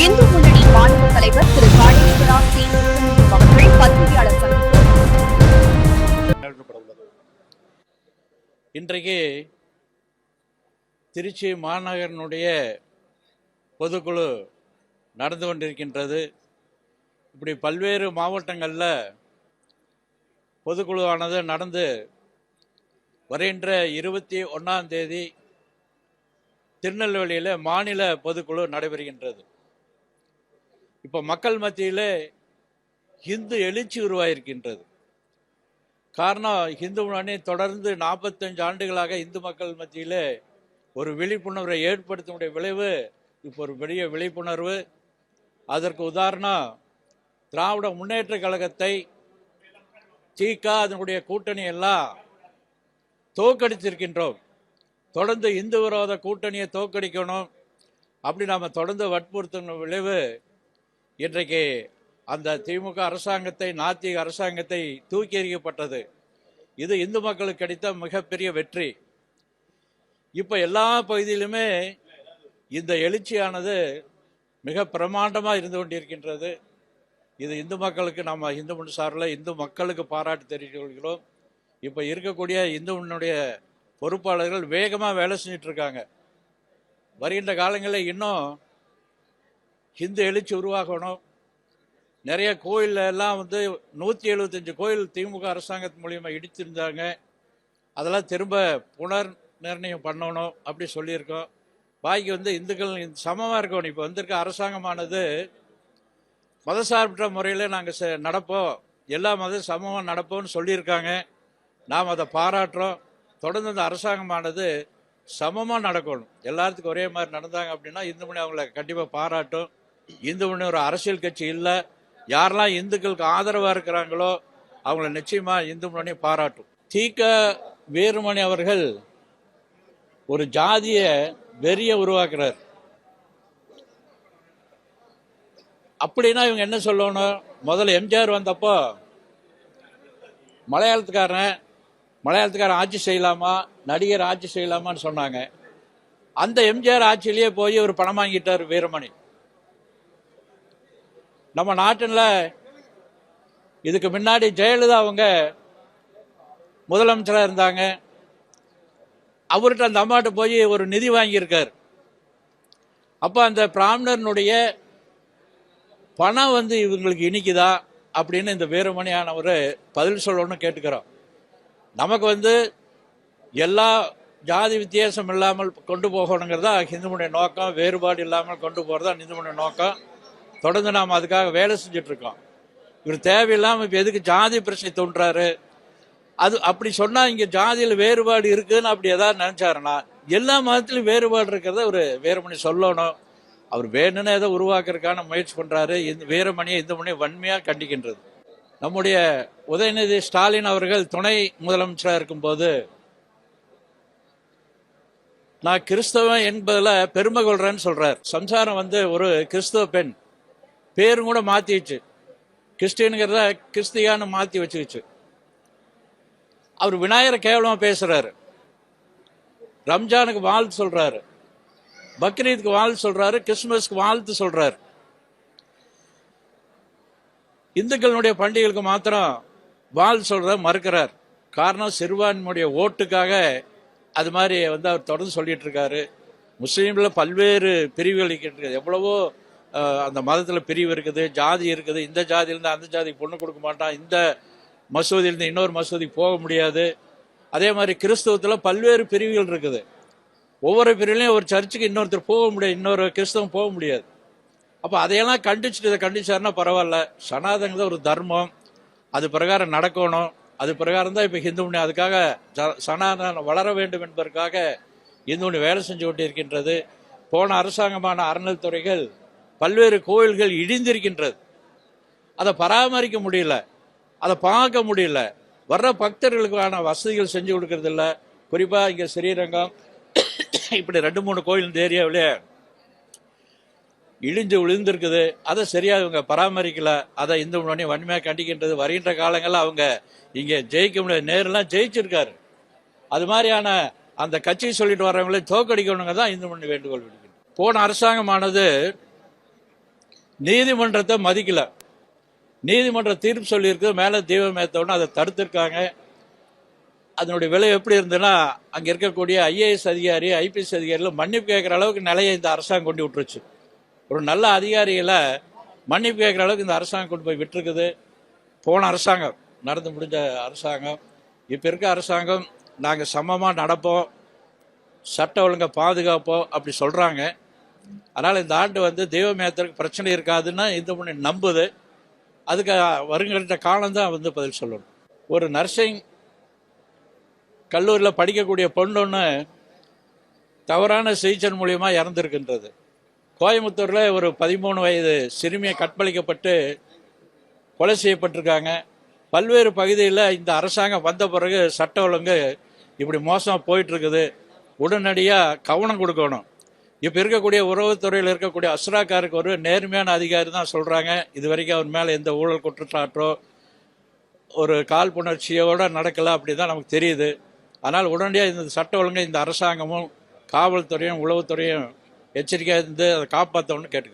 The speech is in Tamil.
இந்து முன்னணி மாநில தலைவர் திரு காடேஸ்வரா சி அவர்கள் பத்திரிகையாளர் சந்திப்பு. இன்றைக்கு திருச்சி மாநகரனுடைய பொதுக்குழு நடந்து கொண்டிருக்கின்றது. இப்படி பல்வேறு மாவட்டங்களில் பொதுக்குழுவானது நடந்து வருகின்ற 21ஆம் தேதி திருநெல்வேலியில் மாநில பொதுக்குழு நடைபெறுகின்றது. இப்போ மக்கள் மத்தியில் இந்து எழுச்சி உருவாகியிருக்கின்றது. காரணம், இந்து முன்னணி தொடர்ந்து 45 ஆண்டுகளாக இந்து மக்கள் மத்தியில் ஒரு விழிப்புணர்வை ஏற்படுத்தக்கூடிய விளைவு இப்போ ஒரு பெரிய விழிப்புணர்வு. அதற்கு உதாரணம் திராவிட முன்னேற்ற கழகத்தை திக அதனுடைய கூட்டணி எல்லாம் தோற்கடித்திருக்கின்றோம். தொடர்ந்து இந்து விரோத கூட்டணியை தோற்கடிக்கணும் அப்படி நாம் தொடர்ந்து வற்புறுத்தின விளைவு இன்றைக்கு அந்த திமுக அரசாங்கத்தை நாத்திக அரசாங்கத்தை தூக்கி எறியப்பட்டது. இது இந்து மக்களுக்கு கிடைத்த மிகப்பெரிய வெற்றி. இப்போ எல்லா பகுதியிலுமே இந்த எழுச்சியானது மிக பிரமாண்டமாக இருந்து கொண்டிருக்கின்றது. இது இந்து மக்களுக்கு நம்ம இந்து முன்னணி சார்பில் இந்து மக்களுக்கு பாராட்டு தெரிவித்துக் கொள்கிறோம். இப்போ இருக்கக்கூடிய இந்து முன்னணியுடைய பொறுப்பாளர்கள் வேகமாக வேலை செஞ்சுட்டு இருக்காங்க. வருகின்ற காலங்களில் இன்னும் இந்து எழுச்சி உருவாகணும். நிறைய கோயில் எல்லாம் 175 கோயில் திமுக அரசாங்கத்தின் மூலியமாக இடித்திருந்தாங்க. அதெல்லாம் திரும்ப புனர் நிர்ணயம் பண்ணணும் அப்படி சொல்லியிருக்கோம். பாக்கி இந்துக்கள் சமமாக இருக்கணும். இப்போ வந்திருக்க அரசாங்கமானது மதசார்பற்ற முறையில் நாங்கள் நடப்போம், எல்லா மதம் சமமாக நடப்போம்னு சொல்லியிருக்காங்க. நாம் அதை பாராட்டுறோம். தொடர்ந்து அந்த அரசாங்கமானது சமமாக நடக்கணும், எல்லாத்துக்கும் ஒரே மாதிரி நடந்தாங்க அப்படின்னா இந்து முன்னணி அவங்கள கண்டிப்பாக பாராட்டும். இந்து முன்னணி ஒரு அரசியல் கட்சி இல்லை. யாரெல்லாம் இந்துக்களுக்கு ஆதரவாக இருக்கிறாங்களோ அவங்கள நிச்சயமாக இந்து முன்னணி பாராட்டும். திக வீரமணி அவர்கள் ஒரு ஜாதிய வெறிய உருவாக்குறார். அப்படின்னா இவங்க என்ன சொல்லணும்? முதல்ல எம்ஜிஆர் வந்தப்போ மலையாளத்துக்காரன் ஆட்சி செய்யலாமா, நடிகர் ஆட்சி செய்யலாமான்னு சொன்னாங்க. அந்த எம்ஜிஆர் ஆட்சியிலேயே போய் ஒரு பணம் வாங்கிட்டார் வீரமணி. நம்ம நாட்டில் இதுக்கு முன்னாடி ஜெயலலிதா அவங்க முதலமைச்சராக இருந்தாங்க. அவர்கிட்ட அந்த அம்மாட்ட போய் ஒரு நிதி வாங்கியிருக்கார். அப்போ அந்த பிராமணனுடைய பணம் இவங்களுக்கு இனிக்குதா அப்படின்னு இந்த வீரமணியானவர் பதில் சொல்லணும்னு கேட்டுக்கிறோம். நமக்கு எல்லா ஜாதி வித்தியாசம் இல்லாமல் கொண்டு போகணுங்கிறதா இந்துமுடைய நோக்கம். வேறுபாடு இல்லாமல் கொண்டு போகிறதா இந்துமுடைய நோக்கம். தொடர்ந்து நாம் அதுக்காக வேலை செஞ்சிட்ருக்கோம். இவர் தேவையில்லாமல் இப்போ எதுக்கு ஜாதி பிரச்சனை தோன்றாரு? அது அப்படி சொன்னால் இங்கே ஜாதியில் வேறுபாடு இருக்குதுன்னு அப்படி ஏதாவது நினச்சாருன்னா எல்லா மதத்திலும் வேறுபாடு இருக்கிறத ஒரு வீரமணி சொல்லணும். அவர் வேணும்னு ஏதோ உருவாக்குறதுக்கான முயற்சி பண்ணுறாரு. இந்த வீரமணியை இந்து முன்னணி வன்மையாக கண்டிக்கின்றது. நம்முடைய உதயநிதி ஸ்டாலின் அவர்கள் துணை முதலமைச்சராக இருக்கும்போது நான் கிறிஸ்தவன் என்பதில் பெருமை கொள்றேன்னு சொல்றார். சம்சாரம் ஒரு கிறிஸ்தவ பெண் பேரும் கூட மாத்திச்சு, கிறிஸ்டின்ங்கிறத கிறிஸ்தியான்னு மாத்தி வச்சுக்கிச்சு. அவர் விநாயகரை கேவலமா பேசுறாரு, ரம்ஜானுக்கு வாழ்த்து சொல்றாரு, பக்ரீத்துக்கு வாழ்த்து சொல்றாரு, கிறிஸ்துமஸ்க்கு வாழ்த்து சொல்றாரு. இந்துக்களுடைய பண்டிகைகளுக்கு மாத்திரம் வாழ்த்து சொல்றத மறுக்கிறார். காரணம், சிறுபான்மையுடைய ஓட்டுக்காக அது மாதிரி அவர் தொடர்ந்து சொல்லிட்டு இருக்காரு. முஸ்லீம்ல பல்வேறு பிரிவுகள் இருக்கின்றது. எவ்வளவோ அந்த மதத்தில் பிரிவு இருக்குது, ஜாதி இருக்குது. இந்த ஜாதியிலிருந்து அந்த ஜாதிக்கு பொண்ணு கொடுக்க மாட்டான், இந்த மசூதியிலிருந்து இன்னொரு மசூதிக்கு போக முடியாது. அதே மாதிரி கிறிஸ்தவத்தில் பல்வேறு பிரிவுகள் இருக்குது. ஒவ்வொரு பிரிவுலையும் ஒரு சர்ச்சுக்கு இன்னொருத்தர் போக முடியாது, இன்னொரு கிறிஸ்தவம் போக முடியாது. அப்போ அதையெல்லாம் கண்டிச்சுட்டு இதை கண்டிச்சாருன்னா பரவாயில்ல. சனாதனங்கிறது ஒரு தர்மம், அது பிரகாரம் நடக்கணும். அது பிரகாரம் தான் இப்போ இந்து முன்னணி அதுக்காக சனாதனம் வளர வேண்டும் என்பதற்காக இந்து முன்னணி வேலை செஞ்சு கொண்டு இருக்கின்றது. போன அரசாங்கமான அறநிலைத்துறைகள் பல்வேறு கோயில்கள் இடிந்திருக்கின்றது. அதை பராமரிக்க முடியல, அதை பார்க்க முடியல. வர்ற பக்தர்களுக்கான வசதிகள் செஞ்சு கொடுக்கறது இல்லை. குறிப்பாக இங்கே ஸ்ரீரங்கம் இப்படி 2-3 கோயில் இந்த ஏரியாவிலே இடிஞ்சு விழுந்திருக்குது. அதை சரியா இவங்க பராமரிக்கல. அதை இந்து முன்னணி வன்மையாக கண்டிக்கின்றது. வருகின்ற காலங்களில் அவங்க இங்கே ஜெயிக்க முடியாது. நேரெல்லாம் ஜெயிச்சிருக்காரு. அது மாதிரியான அந்த கட்சியை சொல்லிட்டு வர்றவங்களே தோக்கடிக்கணுங்க தான் இந்து முன்னணி வேண்டுகோள் விடுக்கிறது. போன அரசாங்கமானது நீதிமன்றத்தை மதிக்கல. நீதிமன்ற தீர்ப்பு சொல்லியிருக்கு, மேலே தீபம் ஏற்றவுடனே அதை தடுத்திருக்காங்க. அதனுடைய விலை எப்படி இருந்ததுன்னா, அங்கே இருக்கக்கூடிய ஐஏஎஸ் அதிகாரி, ஐபிஎஸ் அதிகாரிகள் மன்னிப்பு கேட்குற அளவுக்கு நிலையை இந்த அரசாங்கம் கொண்டு விட்டுருச்சு. ஒரு நல்ல அதிகாரிகளை மன்னிப்பு கேட்குற அளவுக்கு இந்த அரசாங்கம் கொண்டு போய் விட்டுருக்குது. போன அரசாங்கம், நடந்து முடிஞ்ச அரசாங்கம். இப்போ இருக்க அரசாங்கம் நாங்கள் சமமாக நடப்போம், சட்ட ஒழுங்கை பாதுகாப்போம் அப்படி சொல்கிறாங்க. அதனால் இந்த ஆண்டு தெய்வமேத்திற்கு பிரச்சனை இருக்காதுன்னு இந்த முன்னணி நம்புது. அதுக்கு வருகின்ற காலம்தான் பதில் சொல்லணும். ஒரு நர்சிங் கல்லூரியில் படிக்கக்கூடிய பொண்ணு ஒன்று தவறான சிகிச்சை மூலியமாக இறந்துருக்கின்றது. கோயம்புத்தூரில் ஒரு 13 வயது சிறுமியை கற்பழிக்கப்பட்டு கொலை செய்யப்பட்டிருக்காங்க. பல்வேறு பகுதியில் இந்த அரசாங்கம் வந்த பிறகு சட்ட ஒழுங்கு இப்படி மோசமாக போயிட்டுருக்குது. உடனடியாக கவனம் கொடுக்கணும். இப்போ இருக்கக்கூடிய உறவுத்துறையில் இருக்கக்கூடிய அஸ்ராக்காருக்கு ஒரு நேர்மையான அதிகாரி தான் சொல்கிறாங்க, இது வரைக்கும் அவர் மேலே எந்த ஊழல் குற்றச்சாட்டோ ஒரு காழ்ப்புணர்ச்சியோடு நடக்கலை அப்படி தான் நமக்கு தெரியுது. ஆனால் உடனடியாக இந்த சட்ட ஒழுங்கை இந்த அரசாங்கமும் காவல்துறையும் உளவுத்துறையும் எச்சரிக்கையாக இருந்து அதை காப்பாற்றணும்னு கேட்டுக்கிறேன்.